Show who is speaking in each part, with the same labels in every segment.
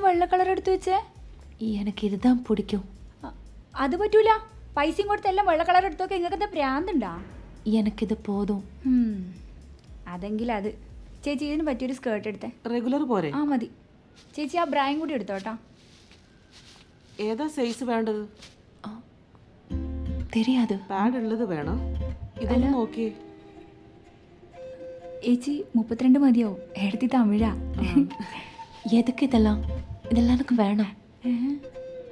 Speaker 1: വെള്ള കളർ എടുത്തു വെച്ചേ?
Speaker 2: എനിക്ക് ഇതുതാ പിടിക്കും.
Speaker 1: അത് പറ്റൂല. പൈസയും കൊടുത്ത് എല്ലാം വെള്ള കളർ എടുത്തൊക്കെ നിങ്ങൾക്ക് എന്താ പ്രാന്തുണ്ടാ?
Speaker 2: എനിക്കിത് പോതും.
Speaker 1: അതെങ്കിൽ അത്. ചേച്ചി ഇതിന് പറ്റിയൊരു സ്കേർട്ട് എടുത്തേ.
Speaker 3: റെഗുലർ പോരെ?
Speaker 1: ആ മതി ചേച്ചി. ആ ബ്രായും കൂടി എടുത്തോട്ടാ.
Speaker 3: ഏതാ സൈസ് വേണ്ടത്?
Speaker 2: தெரியாது.
Speaker 3: പാഡ് ഉള്ളത് വേണം. ഇതൊന്ന് നോക്കിയേ.
Speaker 1: ചേച്ചി 32 മതിയോ? എടുത്തി തമിഴാ.
Speaker 2: എതൊക്കെ ഇതെല്ലാം എനിക്ക് വേണം.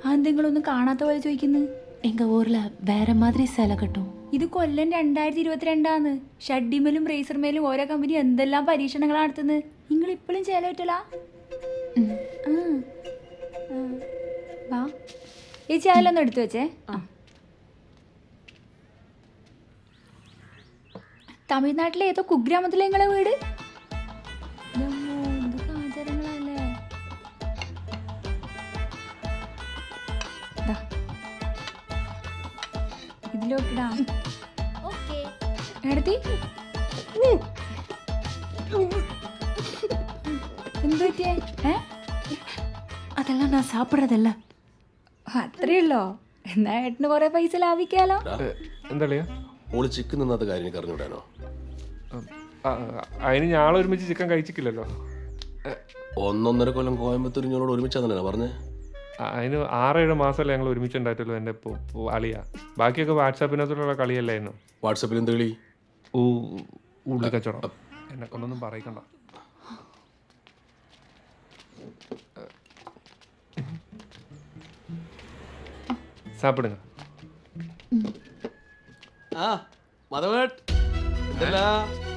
Speaker 1: അതെന്തെങ്കിലൊന്നും കാണാത്ത പോലെ ചോദിക്കുന്നു.
Speaker 2: എങ്ക ഊരിൽ വേറെ മാതിരി സേല കട്ടും.
Speaker 1: ഇത് കൊല്ലം 2022 ഷഡ്ഡിമേലും റേസർമേലും ഓരോ കമ്പനി എന്തെല്ലാം പരീക്ഷണങ്ങളാണ് നടത്തുന്നത്. നിങ്ങൾ ഇപ്പോഴും ചേല പറ്റലാ? വാ ചേച്ചി അതിലൊന്നും എടുത്തു വെച്ചേ. തമിഴ്നാട്ടിലെ ഏതോ കുഗ്രാമത്തിലെ നിങ്ങളെ വീട്? എന്തൊക്കെ ആചാരങ്ങളല്ലേ. ഇതിലോക്കിടാ. എടുത്തി എന്ത് പറ്റിയേ?
Speaker 2: അതെല്ലാം ഞാൻ സാപ്പിടതല്ല.
Speaker 1: അത്രയുള്ളോ? എന്നാ ഏട്ടന് കുറെ പൈസ ലാഭിക്കാലോ.
Speaker 4: എന്താ
Speaker 5: ഓള് ചിക്കൻ നിന്നാത്ത കാര്യം എനിക്ക് അറിഞ്ഞൂടാനോ?
Speaker 4: അതിന് ഞാളെ ഒരുമിച്ച് ചിക്കൻ കഴിച്ചിട്ടില്ലല്ലോ.
Speaker 5: 1.5 കൊല്ലം കോയമ്പത്തൂർ ഞങ്ങളോട് ഒരുമിച്ചാന്നല്ലേ പറഞ്ഞേ?
Speaker 4: അതിന് 6-7 മാസമല്ലേ ഞങ്ങൾ ഒരുമിച്ചുണ്ടായിട്ടുള്ളൂ. എൻ്റെ അളിയാ. ബാക്കിയൊക്കെ വാട്സാപ്പിനകത്തുള്ള കളിയല്ലായിരുന്നു.
Speaker 5: വാട്സാപ്പിൽ എന്ത് കളി?
Speaker 4: ഉള്ളി കച്ചവടം. എന്നെ കൊണ്ടൊന്നും പറയിക്കണ്ട. സാപ്പിടുங்க.
Speaker 5: ആ മതവേട്ട് എന്തല്ല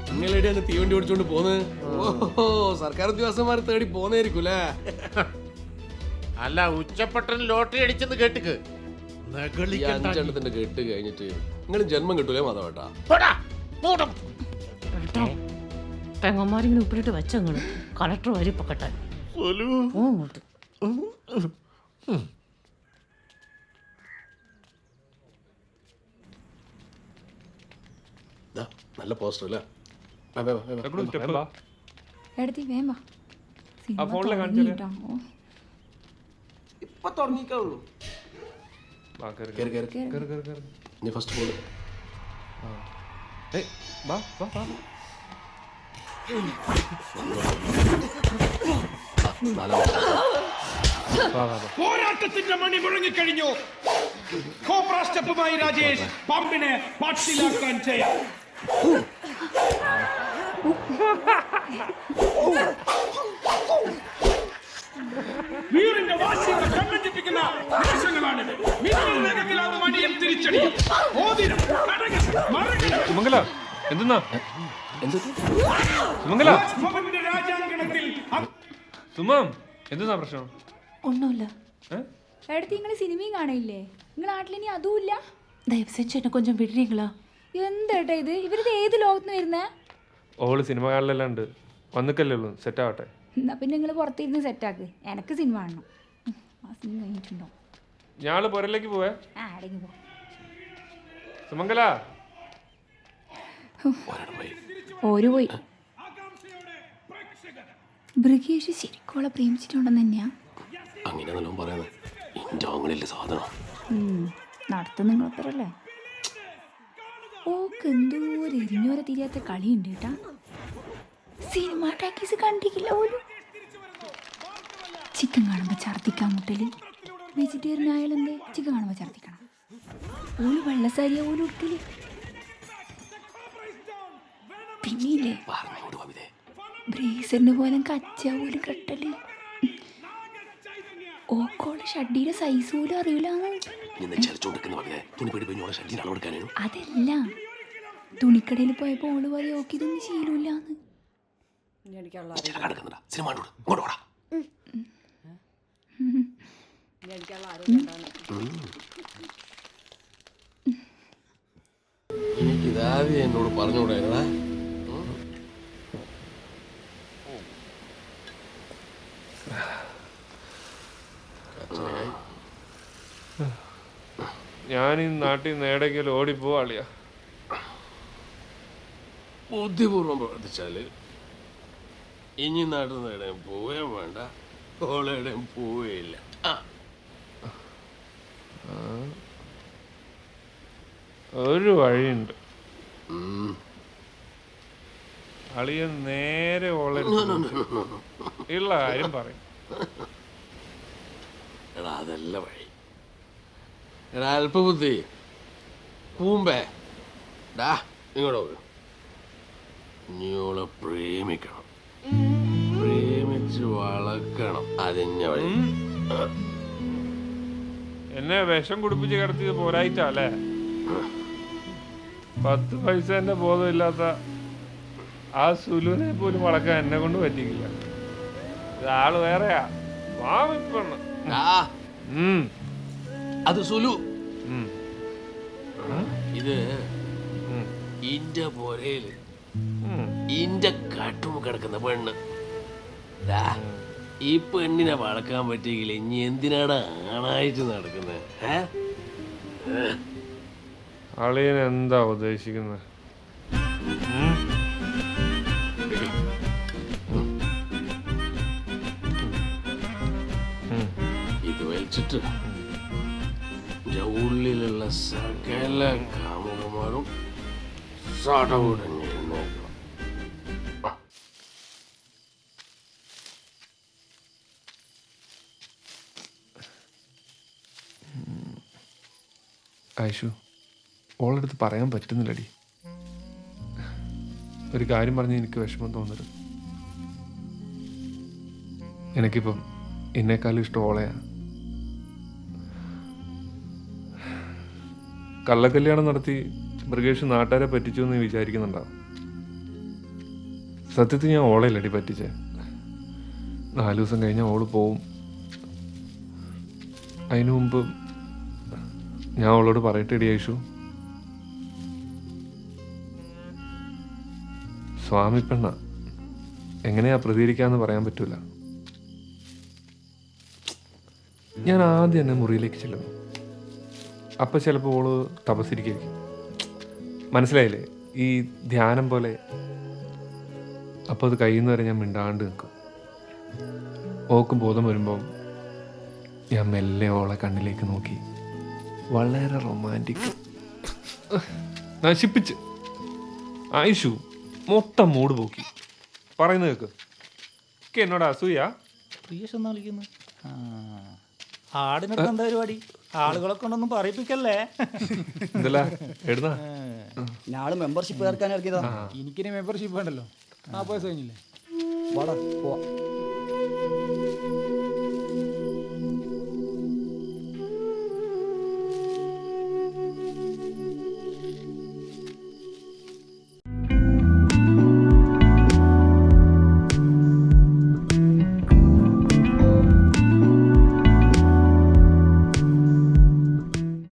Speaker 5: നിങ്ങളെടി അങ്ങ് തീവണ്ടി ഓടിച്ചോണ്ട് പോന്ന്? ഓഹോ, സർക്കാർ ഉദ്യോഗസ്ഥന്മാർ തേടി പോന്നേരിക്കും അല്ലേ?
Speaker 6: അല്ല, ഉച്ചപ്പെട്ടൻ ലോട്ടറി അടിച്ചെന്ന് കേട്ടിക്ക്.
Speaker 5: 5 എണ്ണത്തിന്റെ കെട്ട് കഴിഞ്ഞിട്ട് നിങ്ങൾ ജന്മം കിട്ടൂലേ മതവേട്ടാ?
Speaker 7: പെങ്ങന്മാരിങ്ങനെ ഉപ്പിലിട്ട് വെച്ചങ്ങള് കളക്ടർ വരി പൊക്കട്ടെ.
Speaker 5: നല്ല പോസ്റ്റർ അല്ലേ?
Speaker 1: എടുത്തി വേമ്പ
Speaker 3: ഇപ്പൊ തുടങ്ങിക്കുള്ളൂ.
Speaker 5: നീ ഫസ്റ്റ് പോള്.
Speaker 8: പോരാട്ടത്തിന്റെ മണി മുഴങ്ങിക്കഴിഞ്ഞു. കോബ്ര സ്റ്റെപ്പുമായി രാജേഷ് പമ്പിനെ പാട്ടിലാക്കാൻ ചെയ്യാം. വീറിന്റെ വാശിയുടെ കണ്ണഞ്ചിപ്പിക്കുന്ന നിമിഷങ്ങളാണിത്. വേഗത്തിലാവും മണിയും തിരിച്ചടിയും.
Speaker 4: സുമംഗല എന്തെന്നാ? സുമംഗല
Speaker 8: രാജാങ്കണത്തിൽ
Speaker 4: സുമം എന്തെന്നാ പ്രശ്നം?
Speaker 2: ഒന്നുമില്ല.
Speaker 1: എടുത്ത് നിങ്ങൾ സിനിമയും കാണില്ലേ? നിങ്ങൾ നാട്ടിലിനി അതുമില്ല?
Speaker 2: ദയവ് സെഞ്ച് എന്നെ കൊഞ്ചം വിടുறீங்களா?
Speaker 1: എന്താ ഇത്? ഇവരിത് ഏത് ലോകത്തുനിന്ന് വരുന്നേ?
Speaker 4: ഓള് സിനിമ കാണലെല്ലാം ഉണ്ട്. വന്നിക്കല്ലേ ഉള്ളൂ. സെറ്റ് ആവട്ടെ.
Speaker 1: എന്നാ പിന്നെ നിങ്ങൾ പുറത്തിരുന്ന് സെറ്റാക്ക്. എനക്ക് സിനിമ കാണണം. ആ സിനിമ കഴിഞ്ഞിട്ടുണ്ടോ?
Speaker 4: ഞാള് പുരയിലേക്ക് പോവേ.
Speaker 1: അടങ്ങി പോ.
Speaker 4: സുമംഗല
Speaker 1: ഓര് പോയി. ബ്രിഗേഷ് ശരിക്കോളെ പ്രേമിച്ചിട്ടുണ്ടെന്ന് തന്നെയാ
Speaker 5: അങ്ങനെയാണല്ലോ പറയുന്നത്. ഇന്റെ സാധനം
Speaker 1: നടത്തും നിങ്ങളപ്പറല്ലേ? ഓക്ക് എന്തോ ഒരു എരിഞ്ഞോരെ തിരിയാത്ത കളിയുണ്ട് കേട്ടാ. സിനിമ ടാക്കീസ് കണ്ടിക്കില്ല പോലും. ചിക്കൻ കാണുമ്പോൾ ഛർദിക്കാൻ മുട്ടല്. വെജിറ്റേറിയൻ ആയാലെന്തേ ചിക്കൻ കാണുമ്പോൾ ഛർദിക്കണം. ഓല് വെള്ളസാരിയ പോലും ഉടുത്തില്. പിന്നെയില്ലേ ബ്രേസറിന് പോലെ കച്ച പോലും കെട്ടല്. ഓക്കോളെ ഷഡ്ഡിയുടെ സൈസ് പോലും അറിയില്ലാന്ന്. അതല്ല, തുണിക്കടയിൽ പോയപ്പോ ഓള് പറയും ഓക്ക് ഇതൊന്നും ശീലമില്ലാന്ന്.
Speaker 5: എനിക്കിതാദ്യം എന്നോട് പറഞ്ഞുകൂടായിരുന്നാ?
Speaker 4: ഞാൻ ഈ നാട്ടിൽ നിന്ന് എവിടേക്കെങ്കിലും ഓടിപ്പോവാളിയാ.
Speaker 5: ബുദ്ധിപൂർവ്വം പ്രവർത്തിച്ചാല് ഇനി നാട്ടിൽ നിന്ന് എവിടെയും പോവുകയും വേണ്ട, ഓളെവിടെയും പോയില്ല.
Speaker 4: ഒരു വഴിയുണ്ട്. അളിയൻ നേരെ ഓളെ ഉള്ള കാര്യം പറയും.
Speaker 5: എടാ അതല്ല വഴി. എടാ അല്പബുദ്ധി കൂമ്പേ, ഡാ ഇങ്ങോട്ട് പോയി. നീ ഓളെ പ്രേമിക്കണം, പ്രേമിച്ച് വളക്കണം. അതിന്റെ വഴി.
Speaker 4: എന്നെ വിഷം കുടിപ്പിച്ച് കിടത്തിയത് പോരായിട്ടല്ലേ? 10 പൈസേന്റെ ബോധമില്ലാത്ത ആ സുലുവിനെ പോലും വളക്കാൻ എന്നെ കൊണ്ട് പറ്റിക്കില്ല. ഇതാള് വേറെയാ, വാമിപ്പെണ്ണ്.
Speaker 5: ഡാ, അത് സുലു. ഇത് ഇന്റെ പോരയില് ഇന്റെ കാട്ടുമ കിടക്കുന്ന പെണ്ണ്. ദാ, ഈ പെണ്ണിനെ വളക്കാൻ പറ്റിയെങ്കിൽ ഇനി എന്തിനാണ് ആണായിട്ട് നടക്കുന്നത്?
Speaker 4: അളിയൻ എന്താ ഉദ്ദേശിക്കുന്നത്?
Speaker 5: ഇത് വലിച്ചിട്ട് ഉള്ളിലുള്ള സകല കാമുകന്മാരും സടകുടഞ്ഞ് എഴുന്നേൽക്കണം.
Speaker 4: ഐഷു, ഓളടുത്ത് പറയാൻ പറ്റുന്നില്ലടി. ഒരു കാര്യം പറഞ്ഞ് എനിക്ക് വിഷമം തോന്നരുത്. എനിക്കിപ്പം എന്നെക്കാളും ഇഷ്ടം ഓളയാ. കള്ളക്കല്യാണം നടത്തി മൃഗേഷ് നാട്ടുകാരെ പറ്റിച്ചു എന്ന് വിചാരിക്കുന്നുണ്ടാവും. സത്യത്തിൽ ഞാൻ ഓളയില്ലടി പറ്റിച്ചേ. 4 ദിവസം കഴിഞ്ഞാൽ ഓള് പോവും. അതിനു മുമ്പ് ഞാൻ അവളോട് പറയട്ടെടി ഐഷു. സ്വാമി പെണ്ണ, എങ്ങനെയാ പ്രതികരിക്കാന്ന് പറയാൻ പറ്റൂല. ഞാൻ ആദ്യം എന്നെ മുറിയിലേക്ക് ചെല്ലുന്നു. അപ്പം ചിലപ്പോൾ ഓള് തപസ്സിരിക്കും. മനസ്സിലായില്ലേ? ഈ ധ്യാനം പോലെ. അപ്പോൾ അത് കഴിയുന്ന വരെ ഞാൻ മിണ്ടാണ്ട് നിൽക്കും. ഓക്കും ബോധം വരുമ്പം ഞാൻ മെല്ലെ ഓളെ കണ്ണിലേക്ക് നോക്കി വളരെ റൊമാൻറ്റിക് നശിപ്പിച്ച് ഐഷു മൊത്തം മൂഡ് പോക്കി. പറയുന്നത് കേക്ക്. ഒക്കെ എന്നോട് അസൂയ.
Speaker 9: പ്രിയേഷ് എന്നാ വിളിക്കുന്നു. ആടിനൊക്കെ എന്താ പരിപാടി? ആളുകളെ കൊണ്ടൊന്നും പറയിപ്പിക്കല്ലേ.
Speaker 4: എന്തല്ല എഴുതാ?
Speaker 9: ഞാള് മെമ്പർഷിപ്പ് ചേർക്കാൻ ഇറക്കിയതാ. എനിക്കിനി മെമ്പർഷിപ്പ് വേണ്ടല്ലോ. 40 വയസ്സ് കഴിഞ്ഞില്ലേ? വാടാ പോവാ.